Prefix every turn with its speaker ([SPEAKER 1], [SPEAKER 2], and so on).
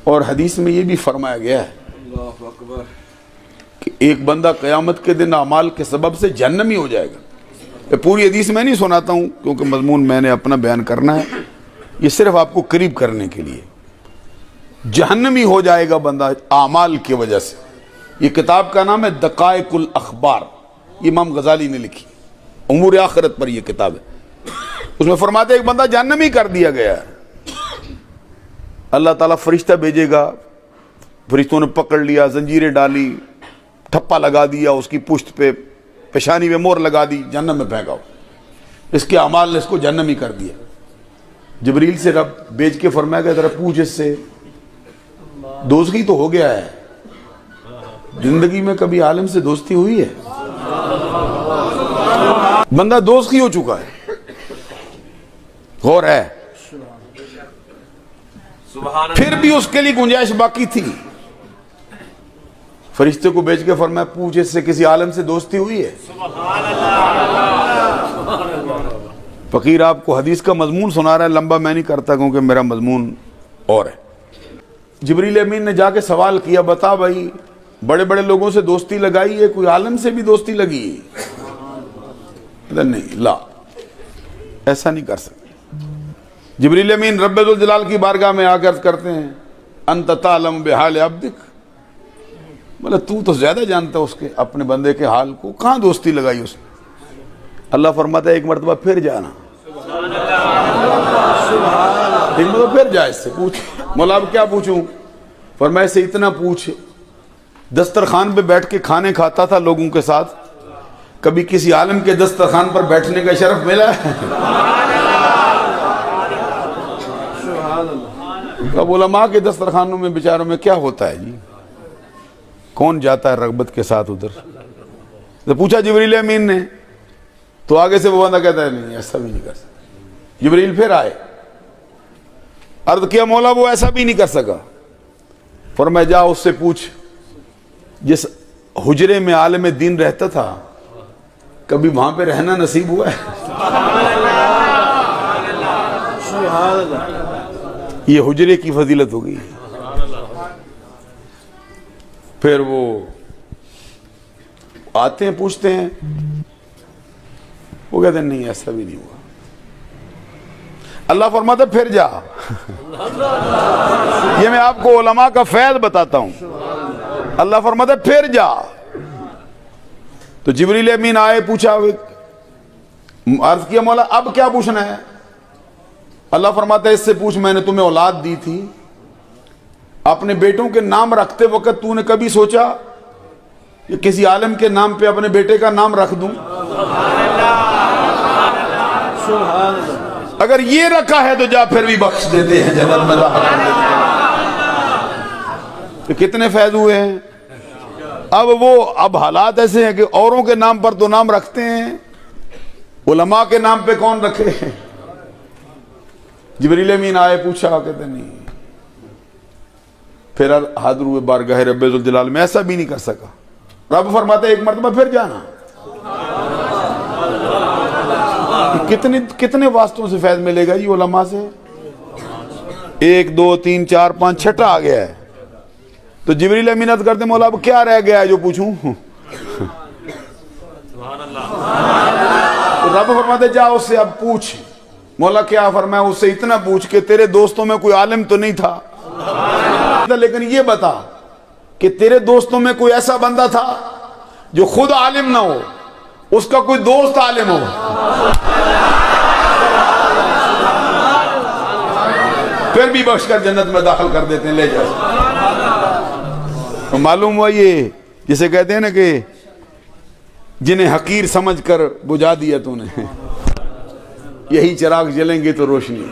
[SPEAKER 1] اور حدیث میں یہ بھی فرمایا گیا ہے کہ ایک بندہ قیامت کے دن اعمال کے سبب سے جہنمی ہو جائے گا. پوری حدیث میں نہیں سناتا ہوں کیونکہ مضمون میں نے اپنا بیان کرنا ہے, یہ صرف آپ کو قریب کرنے کے لیے. جہنمی ہو جائے گا بندہ اعمال کی وجہ سے. یہ کتاب کا نام ہے دقائق الاخبار, یہ امام غزالی نے لکھی, امور آخرت پر یہ کتاب ہے. اس میں فرماتے ایک بندہ جہنمی کر دیا گیا ہے, اللہ تعالیٰ فرشتہ بھیجے گا, فرشتوں نے پکڑ لیا, زنجیریں ڈالی, ٹھپا لگا دیا, اس کی پشت پہ پیشانی میں مور لگا دی, جہنم میں پھینکا. اس کے اعمال نے اس کو جہنمی کر دیا. جبریل سے رب بھیج کے فرمایا گیا ذرا پوچھ اس سے, دوزخی تو ہو گیا ہے, زندگی میں کبھی عالم سے دوستی ہوئی ہے؟ بندہ دوزخی ہو چکا ہے. غور ہے, پھر بھی اس کے لیے گنجائش باقی تھی. فرشتے کو بھیج کے فرمایا پوچھ اس سے کسی عالم سے دوستی ہوئی ہے؟ فقیر آپ کو حدیث کا مضمون سنا رہا ہے, لمبا میں نہیں کرتا کیونکہ میرا مضمون اور ہے. جبریل امین نے جا کے سوال کیا, بتا بھائی بڑے بڑے لوگوں سے دوستی لگائی ہے, کوئی عالم سے بھی دوستی لگی؟ نہیں, لا, ایسا نہیں کر سکتے. جبریل امین رب ذوالجلال کی بارگاہ میں آ کر کرتے ہیں انت تعلم بحال عبدک, بولے تو زیادہ جانتا اس کے اپنے بندے کے حال کو, کہاں دوستی لگائی اس نے؟ اللہ فرماتا ہے ایک مرتبہ پھر جانا, ایک مرتبہ پھر جا اس سے پوچھ. مولا اب کیا پوچھوں؟ فرمایا سے اتنا پوچھ, دسترخوان پہ بیٹھ کے کھانے کھاتا تھا لوگوں کے ساتھ, کبھی کسی عالم کے دسترخوان پر بیٹھنے کا شرف ملا ہے؟ اب علماء کے دسترخوانوں میں بیچاروں میں کیا ہوتا ہے جی, کون جاتا ہے رغبت کے ساتھ ادھر؟ تو پوچھا جبریل امین نے, تو آگے سے وہ بندہ کہتا ہے نہیں ایسا بھی نہیں کر سکتا. جبریل پھر آئے, عرض کیا مولا وہ ایسا بھی نہیں کر سکا. فرمایا جا اس سے پوچھ جس حجرے میں عالم دین رہتا تھا کبھی وہاں پہ رہنا نصیب ہوا ہے؟ یہ حجرے کی فضیلت ہو گئی. پھر وہ آتے ہیں پوچھتے ہیں, وہ کہتے ہیں نہیں ایسا بھی نہیں ہوا. اللہ فرماتا ہے پھر جا. یہ میں آپ کو علماء کا فیض بتاتا ہوں. اللہ فرماتا ہے پھر جا. تو جبریل امین آئے, پوچھا, عرض کیا مولا اب کیا پوچھنا ہے؟ اللہ فرماتا ہے اس سے پوچھ میں نے تمہیں اولاد دی تھی, اپنے بیٹوں کے نام رکھتے وقت تو نے کبھی سوچا کہ کسی عالم کے نام پہ اپنے بیٹے کا نام رکھ دوں؟ اگر یہ رکھا ہے تو جا پھر بھی بخش دیتے ہیں, جنت میں داخل کر دیتے ہیں. تو کتنے فیض ہوئے ہیں. اب حالات ایسے ہیں کہ اوروں کے نام پر تو نام رکھتے ہیں, علماء کے نام پہ کون رکھے؟ جبریل امین آئے, پوچھا, کہتے نہیں. پھر حاضر ہوئے بارگاہ رب ذوالجلال میں, ایسا بھی نہیں کر سکا. رب فرماتے ایک مرتبہ پھر جانا. کتنے واسطوں سے فیض ملے گا یہ علماء سے؟ 1 2 3 4 5 چھٹا آ گیا ہے. تو جبریل امین عرض کرتے مولا اب کیا رہ گیا ہے جو پوچھوں؟ تو رب فرماتے جا اس سے اب پوچھ. مولا کیا؟ فرمایا اس سے اتنا پوچھ کہ تیرے دوستوں میں کوئی عالم تو نہیں تھا, لیکن یہ بتا کہ تیرے دوستوں میں کوئی ایسا بندہ تھا جو خود عالم نہ ہو, اس کا کوئی دوست عالم ہو. پھر بھی بخش کر جنت میں داخل کر دیتے ہیں, لے جا. تو معلوم ہوا یہ جسے کہتے ہیں نا کہ جنہیں حقیر سمجھ کر بجھا دیا تو نے, یہی چراغ جلیں گے تو روشنی.